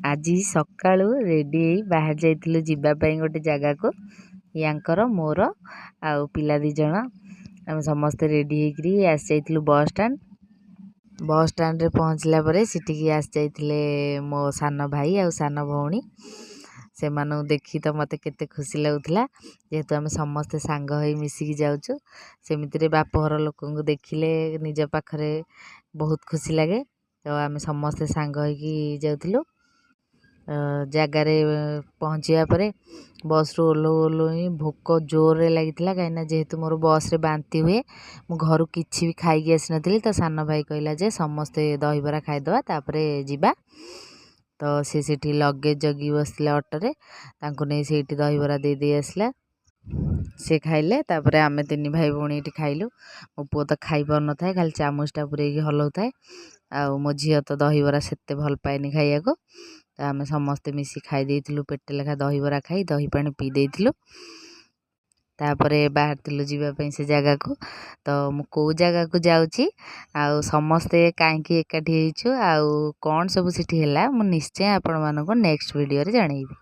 ଆଜି ସକାଳୁ ରେଡ଼ି ହେଇ ବାହାରି ଯାଇଥିଲୁ ଯିବା ପାଇଁ ଗୋଟେ ଜାଗାକୁ। ୟାଙ୍କର ମୋର ଆଉ ପିଲା 2 ଜଣ ଆମେ ସମସ୍ତେ ରେଡ଼ି ହେଇକରି ଆସି ଯାଇଥିଲୁ ବସ୍ ଷ୍ଟାଣ୍ଡ। ବସ୍ ଷ୍ଟାଣ୍ଡରେ ପହଞ୍ଚିଲା ପରେ ସେଠିକି ଆସି ଯାଇଥିଲେ ମୋ ସାନ ଭାଇ ଆଉ ସାନ ଭଉଣୀ। ସେମାନଙ୍କୁ ଦେଖି ତ ମୋତେ କେତେ ଖୁସି ଲାଗୁଥିଲା, ଯେହେତୁ ଆମେ ସମସ୍ତେ ସାଙ୍ଗ ହୋଇ ମିଶିକି ଯାଉଛୁ। ସେମିତିରେ ବାପଘର ଲୋକଙ୍କୁ ଦେଖିଲେ ନିଜ ପାଖରେ ବହୁତ ଖୁସି ଲାଗେ। ତ ଆମେ ସମସ୍ତେ ସାଙ୍ଗ ହେଇକି ଯାଉଥିଲୁ। ଜାଗାରେ ପହଞ୍ଚିବା ପରେ ବସ୍ରୁ ଓହ୍ଲଉ ହିଁ ଭୋକ ଜୋରରେ ଲାଗିଥିଲା, କାହିଁକିନା ଯେହେତୁ ମୋର ବସ୍ରେ ବାନ୍ତି ହୁଏ। ମୁଁ ଘରୁ କିଛି ବି ଖାଇକି ଆସିନଥିଲି। ତ ସାନ ଭାଇ କହିଲା ଯେ ସମସ୍ତେ ଦହିବରା ଖାଇଦେବା ତାପରେ ଯିବା। ତ ସେ ସେଠି ଲଗେଜ୍ ଜଗି ବସିଥିଲା ଅଟୋରେ, ତାଙ୍କୁ ନେଇ ସେଇଠି ଦହିବରା ଦେଇ ଆସିଲା। ସେ ଖାଇଲେ, ତାପରେ ଆମେ 3 ଭାଇ ଭଉଣୀ ଏଠି ଖାଇଲୁ। ମୋ ପୁଅ ତ ଖାଇପାରୁନଥାଏ, ଖାଲି ଚାମଚଟା ପୁରେଇକି ହଲଉଥାଏ। ଆଉ ମୋ ଝିଅ ତ ଦହିବରା ସେତେ ଭଲ ପାଏନି ଖାଇବାକୁ। ତ ଆମେ ସମସ୍ତେ ମିଶି ଖାଇ ଦେଇଥିଲୁ, ପେଟେ ଲେଖା ଦହିବରା ଖାଇ ଦହି ପାଣି ପିଇ ଦେଇଥିଲୁ। ତାପରେ ବାହାରିଥିଲୁ ଯିବା ପାଇଁ ସେ ଜାଗାକୁ। ତ ମୁଁ କେଉଁ ଜାଗାକୁ ଯାଉଛି ଆଉ ସମସ୍ତେ କାହିଁକି ଏକାଠି ହେଇଛୁ ଆଉ କ'ଣ ସବୁ ସେଠି ହେଲା, ମୁଁ ନିଶ୍ଚୟ ଆପଣମାନଙ୍କୁ ନେକ୍ସଟ ଭିଡ଼ିଓରେ ଜଣାଇବି।